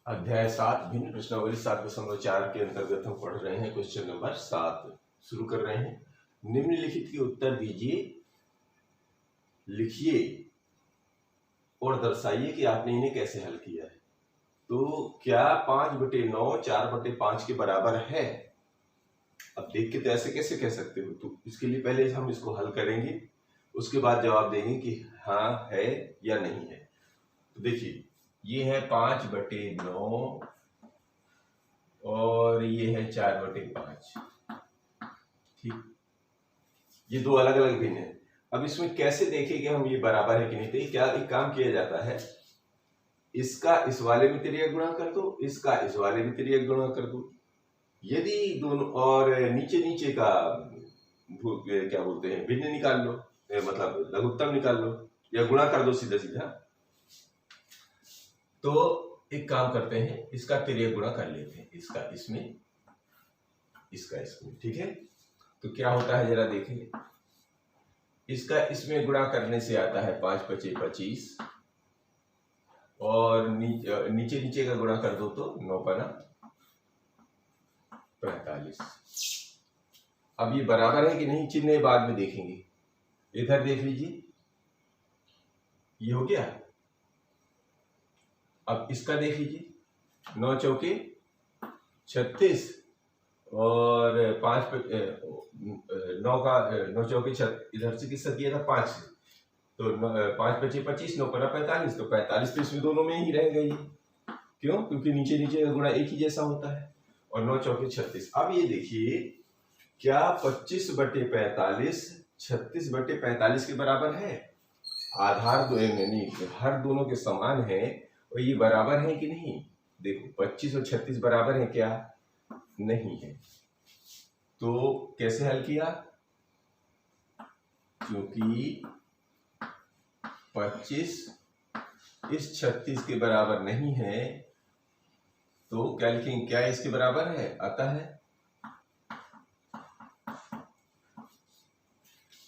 अध्याय 7 भिन्न प्रश्नावली 7.4 के अंतर्गत हम पढ़ रहे हैं क्वेश्चन नंबर 7 शुरू कर रहे हैं। निम्नलिखित के उत्तर दीजिए, लिखिए और दर्शाइए कि आपने इन्हें कैसे हल किया है। तो क्या 5/9 4/5 के बराबर है? अब देख के तो ऐसे कैसे कह सकते हो, तो इसके लिए पहले हम इसको हल करेंगे, उसके बाद जवाब देंगे कि हाँ है या नहीं है। तो देखिए, ये है 5/9 और ये है 4/5। ठीक, ये दो अलग अलग भिन्न है। अब इसमें कैसे देखें कि हम ये बराबर है कि नहीं। तो क्या एक काम किया जाता है, इसका इस वाले में तिर्यक गुणा कर दो, इसका इस वाले में तिर्यक गुणा कर दो। यदि दोनों और नीचे नीचे का क्या बोलते हैं भिन्न निकाल लो, मतलब लघुत्तम निकाल लो या गुणा कर दो सीधा सीधा। तो एक काम करते हैं, इसका तिर्यक गुणा कर लेते हैं, इसका इसमें इसका इसमें। ठीक है, तो क्या होता है जरा देखें। इसका इसमें गुणा करने से आता है 5×5=25 और नीचे नीचे का गुणा कर दो तो 9×45। अब ये बराबर है कि नहीं, चिन्ह बाद में देखेंगे। इधर देख लीजिए, ये हो गया। अब इसका देख लीजिए, 9 चौके 36 और 9 चौके इधर से किससे किया था 5 से, तो 5×5=25 9×45, तो 45 तो इसमें दोनों में ही रहेगा ये। क्यों? क्योंकि नीचे नीचे का गुणा एक ही जैसा होता है। और 9 चौके 36। अब ये देखिए, क्या 25/45 36/45 के बराबर है? आधार हर दोनों के समान है और ये बराबर है कि नहीं। देखो, 25 और 36 बराबर है क्या? नहीं है। तो कैसे हल किया? क्योंकि 25 इस 36 के बराबर नहीं है, तो क्या लिखेंगे, क्या इसके बराबर है? आता है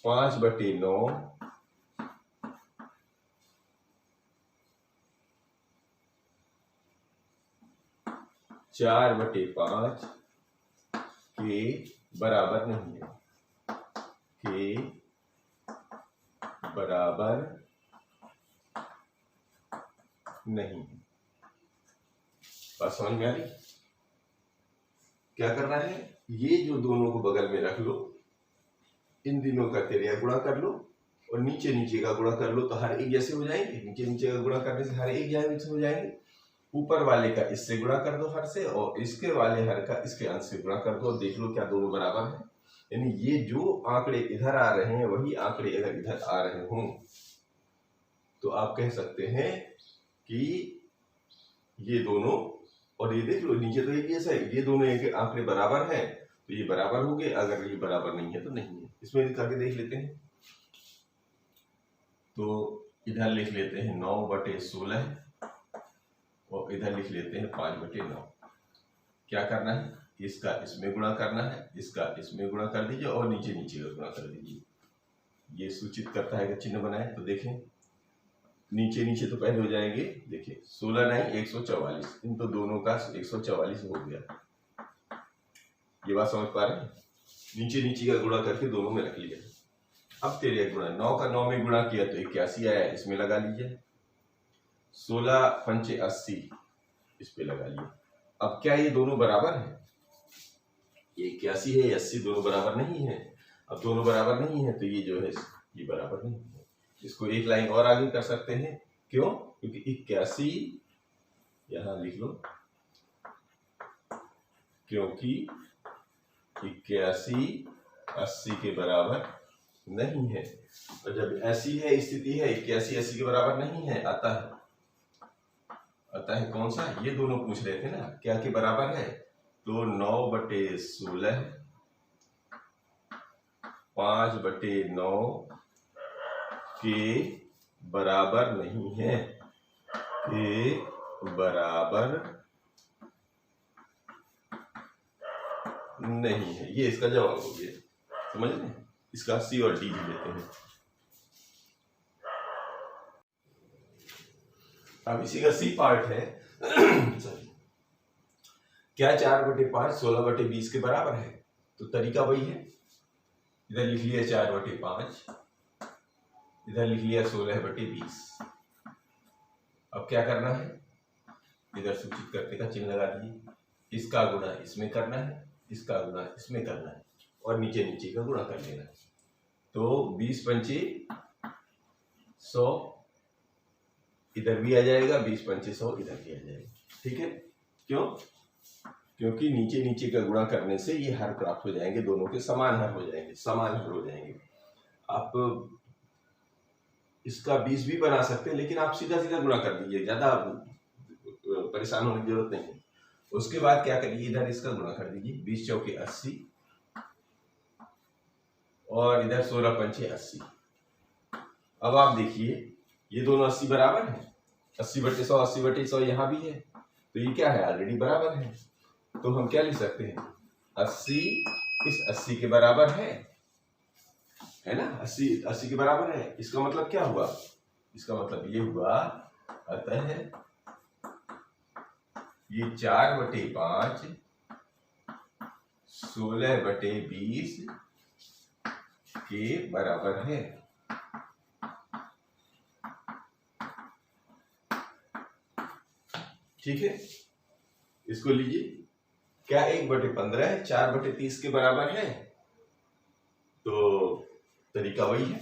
5/9 4/5 के बराबर नहीं है, के बराबर नहीं है। बात समझ में आ रही? क्या करना है, ये जो दोनों को बगल में रख लो, इन दिनों का तिर्यक गुणा कर लो और नीचे नीचे का गुणा कर लो, तो हर एक जैसे हो जाएंगे। नीचे नीचे का गुणा करने से हर एक जैसे हो जाएंगे। ऊपर वाले का इससे गुणा कर दो हर से, और इसके वाले हर का इसके अंश से गुणा कर दो, देख लो क्या दोनों बराबर है। यानी ये जो आंकड़े इधर आ रहे हैं वही आंकड़े अगर इधर आ रहे हों तो आप कह सकते हैं कि ये दोनों, और ये देख लो नीचे तो एक जैसा है, ये दोनों एक आंकड़े बराबर है तो ये बराबर हो गए। अगर ये बराबर नहीं है तो नहीं है। इसमें करके देख लेते हैं। तो इधर लिख लेते हैं 9/16 और इधर लिख लेते हैं 5/9। क्या करना है, इसका इसमें गुणा करना है, इसका इसमें गुणा कर दीजिए और नीचे नीचे का गुणा कर दीजिए। ये सूचित करता है कि चिन्ह बनाए। तो देखें, नीचे नीचे तो पहले हो जाएंगे। देखिए 16 नहीं 144, इन तो दोनों का 144 हो गया। ये बात समझ पा रहे हैं? नीचे नीचे का गुणा करके दोनों में रख लिया। अब तिर्यक गुणा, 9 का 9 में गुणा किया तो 81 आया, इसमें लगा लीजिए। 16×5 80, इस पे लगा लिया। अब क्या ये दोनों बराबर है? ये 81 है, 80 दोनों बराबर नहीं है। अब दोनों बराबर नहीं है तो ये जो है ये बराबर नहीं है। इसको एक लाइन और आगे कर सकते हैं। क्यों? क्योंकि 81 यहां लिख लो, क्योंकि 81 80 के बराबर नहीं है। और जब ऐसी है स्थिति है 81 80 के बराबर नहीं है, आता है कौन सा? ये दोनों पूछ रहे थे ना, क्या के बराबर है? तो 9/16 5/9 के बराबर नहीं है, के बराबर नहीं है। ये इसका जवाब हो गया। समझ लें, इसका सी और डी भी लेते हैं। अब इसी का सी पार्ट है सॉरी क्या 4/5 16/20 के बराबर है? तो तरीका वही है, इधर लिख लिया 4/5, इधर लिख लिया 16/20। अब क्या करना है, इधर सूचित करने का चिन्ह लगा दिए, इसका गुणा इसमें करना है, इसका गुणा इसमें करना है और नीचे नीचे का गुणा कर लेना है। तो 20 पंचे 100 इधर भी आ जाएगा, 20 पंचे 100 इधर भी आ जाएगा। ठीक है, क्यों? क्योंकि नीचे नीचे का गुणा करने से ये हर प्राप्त हो जाएंगे, दोनों के समान हर हो जाएंगे, समान हर हो जाएंगे। आप इसका 20 भी बना सकते हैं, लेकिन आप सीधा सीधा गुणा कर दीजिए, ज्यादा परेशान होने की जरूरत नहीं है। उसके बाद क्या करिए, इधर इसका गुणा कर दीजिए, 20 चौके 80 और इधर 16 पंचे 80। अब आप देखिए ये दोनों 80 बराबर है, 80/100 80/100 यहाँ भी है, तो ये क्या है, ऑलरेडी बराबर है। तो हम क्या लिख सकते हैं, 80 इस 80 के बराबर है ना, 80 के बराबर है। इसका मतलब क्या हुआ, इसका मतलब ये हुआ, अतः ये 4/5 16/20 के बराबर है। ठीक है, इसको लीजिए, क्या 1/15 4/30 के बराबर है? तो तरीका वही है,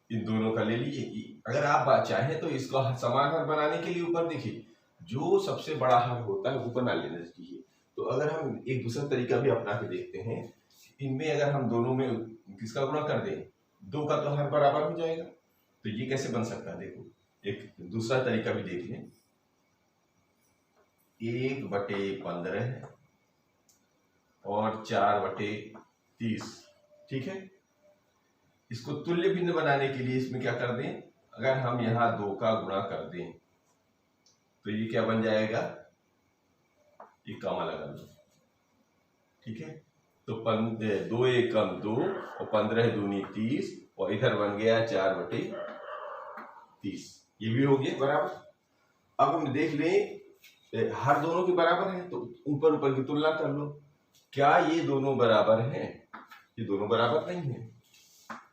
इन दोनों का ले लीजिए। अगर आप चाहें तो इसको समान हर बनाने के लिए ऊपर देखिए, जो सबसे बड़ा हर होता है वो बना लेना चाहिए। तो अगर हम एक दूसरा तरीका भी अपना के देखते हैं, इनमें अगर हम दोनों में किसका गुणा कर दें, 2 का तो हर बराबर हो जाएगा। तो ये कैसे बन सकता है, देखो एक दूसरा तरीका भी देख लें, 1/15 और 4/30। ठीक है, इसको तुल्य भिन्न बनाने के लिए इसमें क्या कर दें, अगर हम यहाँ 2 का गुणा कर दें तो ये क्या बन जाएगा, ये कॉमा लगा दो। ठीक है, तो 2 एकम 2 और 15 दूनी 30 और इधर बन गया 4/30, ये भी हो गया बराबर। अब हम देख लें हर दोनों के बराबर है, तो ऊपर ऊपर की तुलना कर लो, क्या ये दोनों बराबर हैं? ये दोनों बराबर नहीं है।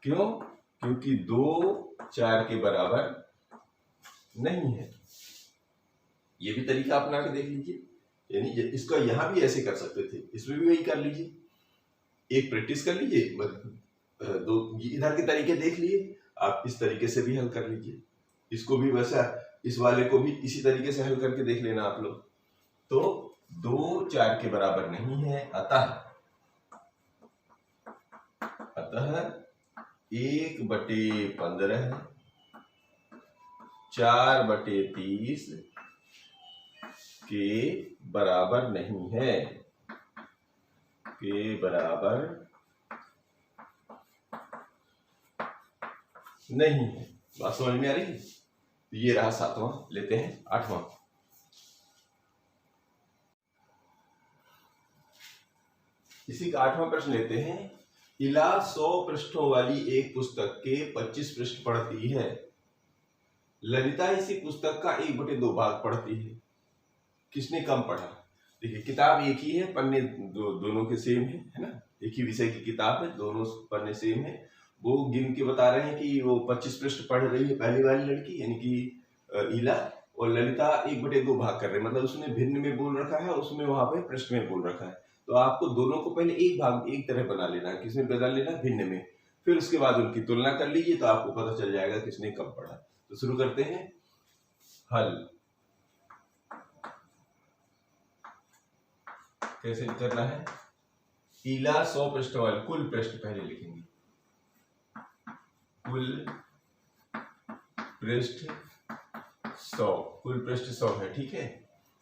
क्यों? क्योंकि 2 4 के बराबर नहीं है। ये भी तरीका अपना के देख लीजिए, यानी इसका यहां भी ऐसे कर सकते थे, इसमें भी वही कर लीजिए, एक प्रैक्टिस कर लीजिए, दो इधर के तरीके देख लिए, आप इस तरीके से भी हल कर लीजिए, इसको भी वैसा, इस वाले को भी इसी तरीके से हल करके देख लेना आप लोग। तो 2 4 के बराबर नहीं है, अतः 1/15 4/30 के बराबर नहीं है, के बराबर नहीं है। बात समझ में आ रही है? ये रहा 7वां, लेते हैं 8वां। इसी का 8वां प्रश्न लेते हैं। इला 100 पृष्ठों वाली एक पुस्तक के 25 पृष्ठ पढ़ती है, ललिता इसी पुस्तक का 1/2 भाग पढ़ती है, किसने कम पढ़ा? देखिए किताब एक ही है, पन्ने दोनों के सेम है ना, एक ही विषय की किताब है, दोनों पन्ने सेम है। वो गिन के बता रहे हैं कि वो 25 पृष्ठ पढ़ रही है पहली वाली लड़की, यानी कि इला, और ललिता 1/2 भाग कर रहे हैं, मतलब उसने भिन्न में बोल रखा है, उसमें वहां पे पृष्ठ में बोल रखा है। तो आपको दोनों को पहले एक भाग एक तरह बना लेना है, किसमें बदल लेना, भिन्न में, फिर उसके बाद उनकी तुलना कर लीजिए, तो आपको पता चल जाएगा किसने कम पढ़ा। तो शुरू करते हैं हल। कैसे करना है, इला 100 पृष्ठ वाले, कुल पृष्ठ पहले लिखेंगे, कुल पृष्ठ 100, कुल पृष्ठ 100 है। ठीक है,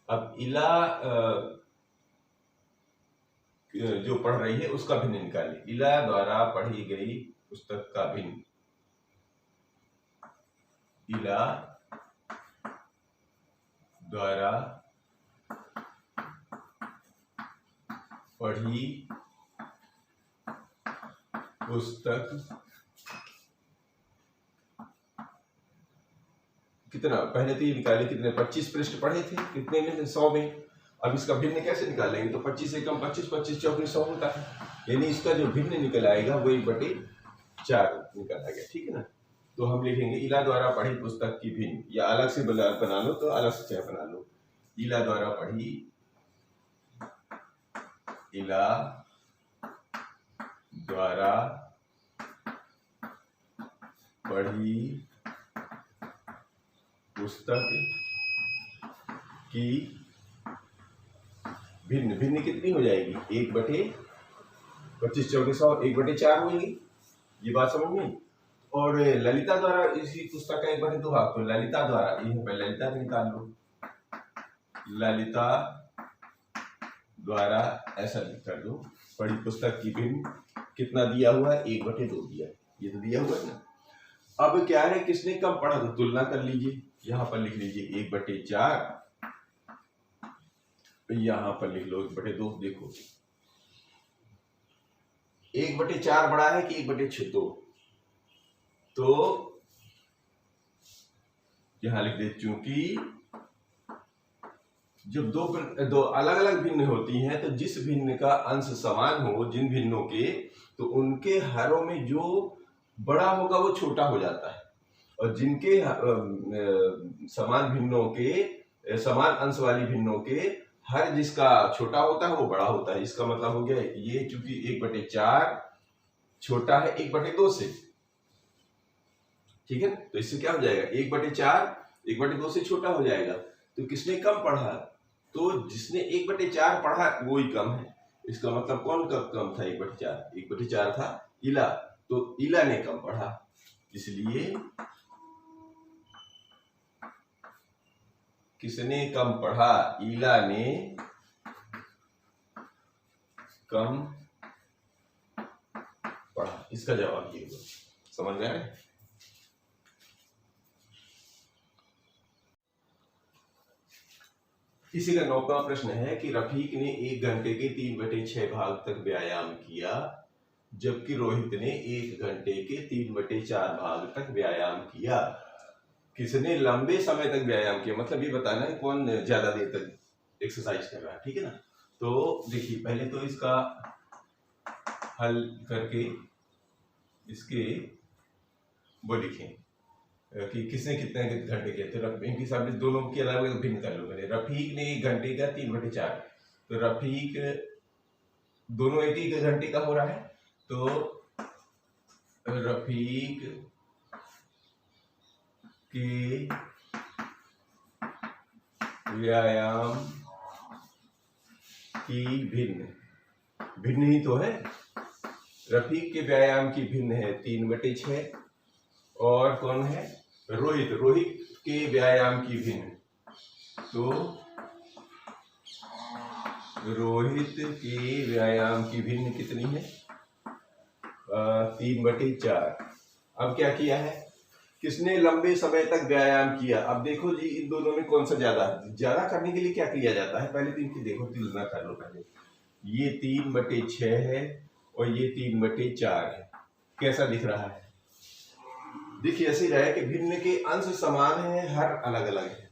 अब इला जो पढ़ रही है उसका भिन्न निकालिए, इला द्वारा पढ़ी गई पुस्तक का भिन्न, इला द्वारा पढ़ी पुस्तक कितना, पहले तो ये निकाले कितने, 25 पृष्ठ पढ़े थे, कितने में, 100 में। अब इसका भिन्न कैसे निकालेंगे, तो 25 से कम 25, 25 चौके 100 होता है, यानी इसका जो भिन्न निकल आएगा वो 1/4 निकल आएगा, ठीक है ना। तो हम लिखेंगे इला द्वारा पढ़ी पुस्तक की भिन्न, या अलग से बना लो तो अलग से चाहे बना लो। इला द्वारा पढ़ी, इला द्वारा पढ़ी पुस्तक की भिन्न, भिन्न कितनी हो जाएगी, 1/25 चौके 100, 1/4 होगी, ये बात समझ में। और ललिता द्वारा इसी पुस्तक का 1/2 भाग, तो ललिता द्वारा, यहीं पर ललिता निकाल लो, ललिता द्वारा ऐसा लिख कर दो, पढ़ी पुस्तक की भिन्न कितना दिया हुआ है, 1/2 दिया, ये तो दिया हुआ है ना। अब क्या है, किसने कम पढ़ा, तो तुलना कर लीजिए, यहां पर लिख लीजिए 1/4, यहां पर लिख लो 1/2। देखो 1/4 बड़ा है कि 1/6, तो यहां लिख दे, चूंकि जब दो अलग अलग भिन्न होती हैं तो जिस भिन्न का अंश समान हो जिन भिन्नों के, तो उनके हरों में जो बड़ा होगा वो छोटा हो जाता है, और जिनके समान भिन्नों के, समान अंश वाली भिन्नों के हर जिसका छोटा होता है वो बड़ा होता है। इसका मतलब हो गया ये, चूंकि 1/4 छोटा है 1/2 से, ठीक है, तो इससे क्या हो जाएगा, 1/4 1/2 से छोटा हो जाएगा। तो किसने कम पढ़ा, तो जिसने 1/4 पढ़ा वो ही कम है। इसका मतलब कौन कम था, 1/4, 1/4 था इला, तो इला ने कम पढ़ा, इसलिए किसने कम पढ़ा, इला ने कम पढ़ा, इसका जवाब ये होगा। समझ में आए। इसी का 9वां प्रश्न है कि रफीक ने 1 घंटे के 3/6 भाग तक व्यायाम किया, जबकि रोहित ने 1 घंटे के 3/4 भाग तक व्यायाम किया। किसने लंबे समय तक व्यायाम किया, मतलब ये बताना है कौन ज्यादा देर तक एक्सरसाइज कर रहा है, ठीक है ना। तो देखिए पहले तो इसका हल करके इसके वो लिखें कि किसने कितने घंटे किए, तो इनके हिसाब से दोनों की अलग अलग भिन्न कर लो। मैंने रफीक ने 1 घंटे का 3/4, तो रफीक दोनों 1 घंटे का हो रहा है, तो रफीक के व्यायाम की भिन्न, भिन्न ही तो है, रफीक के व्यायाम की भिन्न है 3/6, और कौन है, रोहित, रोहित के व्यायाम की भिन्न, तो रोहित के व्यायाम की भिन्न कितनी है, 3/4। अब क्या किया है, किसने लंबे समय तक व्यायाम किया। अब देखो जी इन दोनों में कौन सा ज्यादा है, ज्यादा करने के लिए क्या किया जाता है, पहले तो इनकी देखो तुलना कर लो। पहले ये 3/6 है और ये 3/4 है, कैसा दिख रहा है, देखिए ऐसे रहा है कि भिन्न के अंश समान है, हर अलग अलग है,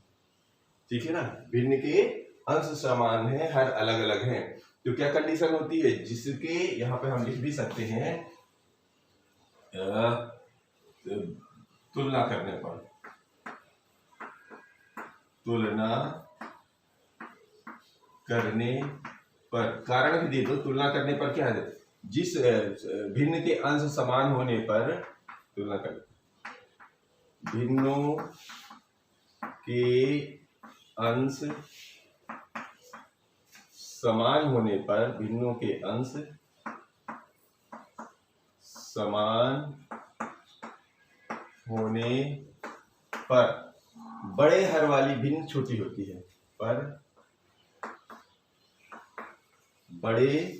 ठीक है ना, भिन्न के अंश समान है, हर अलग अलग है। तो क्या कंडीशन होती है, जिसके यहाँ पे हम लिख भी सकते हैं तुलना करने पर, तुलना करने पर, कारण भी दे दो, तुलना करने पर क्या है, जिस भिन्न के अंश समान होने पर, तुलना कर, भिन्नों के अंश समान होने पर, भिन्नों के अंश समान होने पर बड़े हर वाली भिन्न छोटी होती है, पर बड़े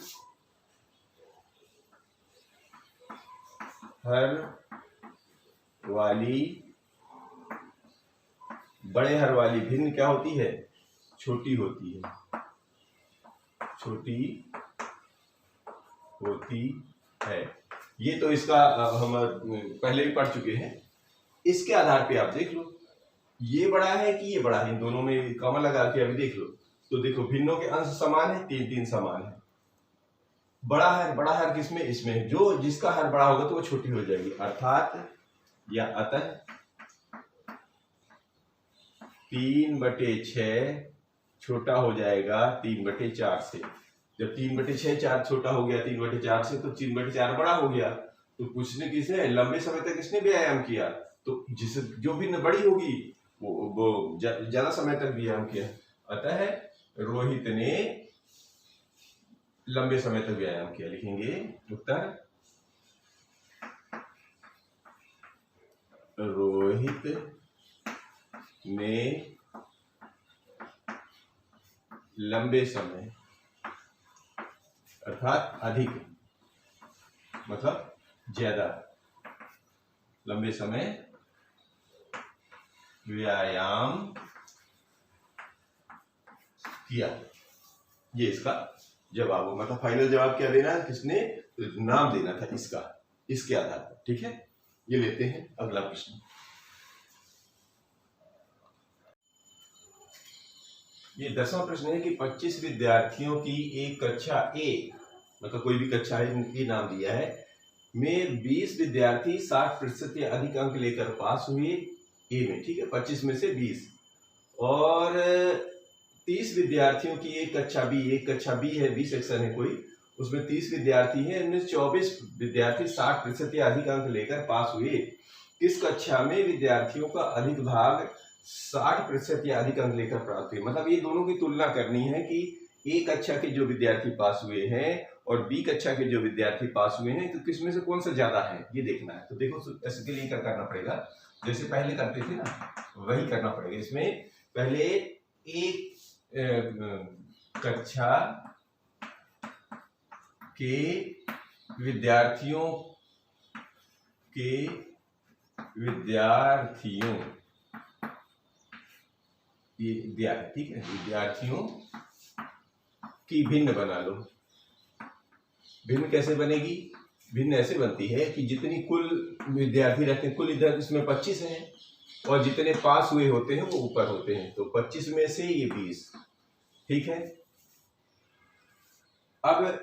हर वाली, बड़े हर वाली भिन्न क्या होती है, छोटी होती है, छोटी होती है। ये तो इसका हम पहले भी पढ़ चुके हैं। इसके आधार पे आप देख लो ये बड़ा है कि ये बड़ा है, इन दोनों में कॉमन लगा के अभी देख लो। तो देखो भिन्नों के अंश समान है, 3 3 समान है। बड़ा हर किसमें, इसमें, जो जिसका हर बड़ा होगा तो वो छोटी हो जाएगी, अर्थात या अतः 3/6 छोटा हो जाएगा 3/4 से। जब 3/6 4 छोटा हो गया 3/4 से, तो 3/4 बड़ा हो गया। तो पूछने किसे, लंबे समय तक किसने व्यायाम किया, तो जिस जो भी बड़ी होगी वो ज्यादा समय तक व्यायाम किया। अतः रोहित ने लंबे समय तक व्यायाम किया। लिखेंगे उत्तर, रोहित ने लंबे समय अर्थात अधिक, मतलब ज्यादा, लंबे समय व्यायाम किया। ये इसका जवाब हो, मतलब फाइनल जवाब क्या देना है, किसने, तो नाम देना था इसका, इसके आधार पर। ठीक है, ये लेते हैं अगला प्रश्न। ये 10वां प्रश्न है कि 25 विद्यार्थियों की एक कक्षा ए, मतलब कोई भी कक्षा है, ये नाम दिया है, में 20 विद्यार्थी 60% या अधिक अंक लेकर पास हुए ए में। ठीक है, 25 में से 20, और 30 विद्यार्थियों की एक कक्षा बी है, बी सेक्शन है कोई, उसमें 30 विद्यार्थी हैं, इनमें 24 विद्यार्थी 60% या अधिक अंक लेकर पास हुए। किस कक्षा में विद्यार्थियों का अधिक भाग 60% या अधिक अंक लेकर प्राप्त हुए। मतलब ये दोनों की तुलना करनी है कि ए कक्षा के जो विद्यार्थी पास हुए हैं और बी कक्षा के जो विद्यार्थी पास हुए हैं, तो किसमें से कौन सा ज्यादा है, ये देखना है। तो देखो इसके लिए क्या करना पड़ेगा, जैसे पहले करते थे ना, वही करना पड़ेगा। इसमें पहले एक कक्षा के विद्यार्थियों ठीक है, विद्यार्थियों की भिन्न बना लो। भिन्न कैसे बनेगी, भिन्न ऐसे बनती है कि जितनी कुल विद्यार्थी रहते हैं, कुल इधर इसमें 25 हैं, और जितने पास हुए होते हैं वो ऊपर होते हैं, तो 25 में से ये 20। ठीक है, अब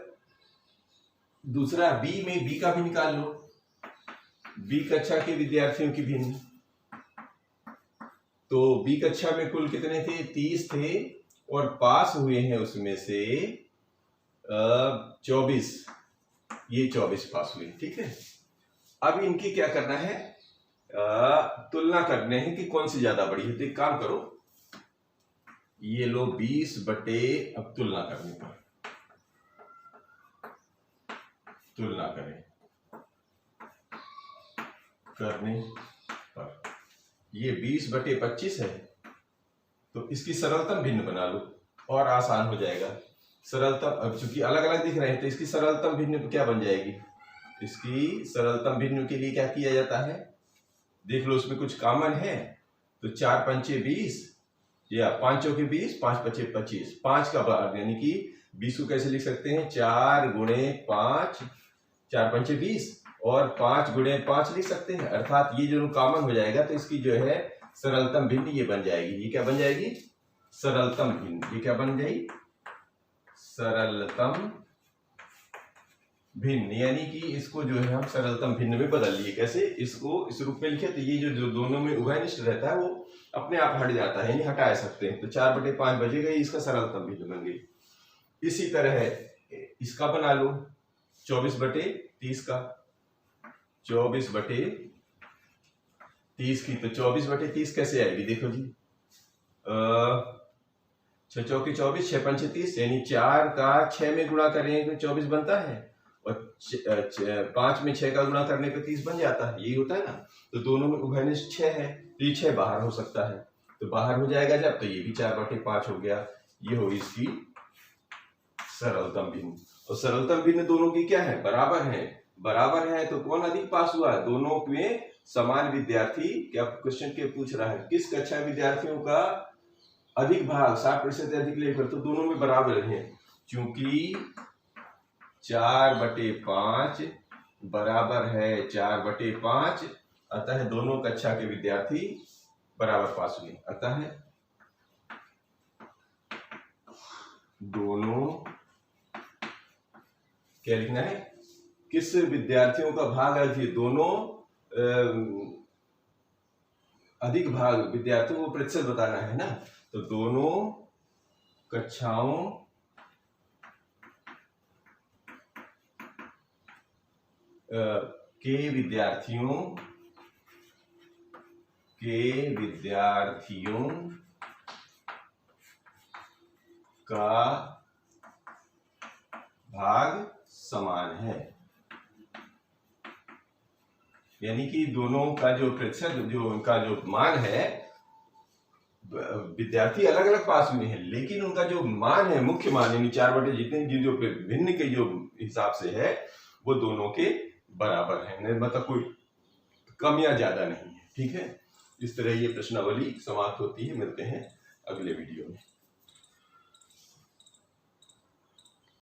दूसरा बी में, बी का भी निकाल लो, बी कक्षा के विद्यार्थियों की भिन्न। तो बी कक्षा में कुल कितने थे, 30 थे, और पास हुए हैं उसमें से 24, ये 24 पास हुए। ठीक है, अब इनकी क्या करना है, तुलना करने हैं कि कौन सी ज्यादा बड़ी है। तो एक काम करो, ये लो 20 बटे, अब तुलना करने पर, तुलना करने पर ये 20/25 है, तो इसकी सरलतम भिन्न बना लो और आसान हो जाएगा। सरलतम, अब चूंकि अलग अलग दिख रहे हैं, तो इसकी सरलतम भिन्न क्या बन जाएगी, इसकी सरलतम भिन्न के लिए क्या किया जाता है, देख लो उसमें कुछ कॉमन है। तो 4 पंचे 20, या 5 चौके 20, 5 पचे 25, 5 का भाग, यानी कि 20 को कैसे लिख सकते हैं, 4 गुणे 5, 4 पंचे 20, और 5 गुणे 5 लिख सकते हैं, अर्थात ये जो कॉमन हो जाएगा, तो इसकी जो है सरलतम भिन्न ये बन जाएगी। ये क्या बन जाएगी, सरलतम भिन्न। ये क्या बन जाएगी, सरलतम भिन्न, यानी कि इसको जो है हम सरलतम भिन्न में बदल लिए। कैसे, इसको इस रूप में लिखे, तो ये जो दोनों में उभयनिष्ठ रहता है वो अपने आप हट जाता है, यानी हटा सकते हैं। तो 4/5 बचेगा, इसका सरलतम भिन्न बन गई। इसी तरह इसका बना लो 24/30 का, 24/30 की, तो 24/30 कैसे आएगी, देखो जी, 6 चौके 24, 6 पंचे 30, यानी 4 का 6 में गुणा करेंगे तो 24 बनता है, और 5 में 6 का गुणा करने पे 30 बन जाता है, यही होता है ना। तो दोनों में उभयनिष्ठ 6 है, तो ये 6 बाहर हो सकता है, तो बाहर हो जाएगा जब, तो ये भी 4/5 हो गया। ये होगी इसकी सरलतम भिन्न। और सरलतम भिन्न दोनों की क्या है, बराबर है, तो कौन अधिक पास हुआ, दोनों में समान विद्यार्थी। क्या क्वेश्चन के पूछ रहा है, किस कक्षा विद्यार्थियों का अधिक भाग 60% अधिक लेकर, तो दोनों में बराबर है, क्योंकि 4/5 बराबर है 4/5, अतः दोनों कक्षा के विद्यार्थी बराबर पास हुए। अतः दोनों, क्या लिखना है, किस विद्यार्थियों का भाग अधिक, दोनों अधिक भाग विद्यार्थियों को प्रतिशत बताना है ना, तो दोनों कक्षाओं के विद्यार्थियों का भाग समान है। यानी कि दोनों का जो प्रतिशत, जो उनका जो मान है, विद्यार्थी अलग अलग पास में है, लेकिन उनका जो मान है, मुख्य मान, यानी 4 बटे जितने जो भिन्न के जो हिसाब से है, वो दोनों के बराबर है, मतलब कोई कम या ज्यादा नहीं है। ठीक है, इस तरह ये प्रश्नावली समाप्त होती है। मिलते हैं अगले वीडियो में।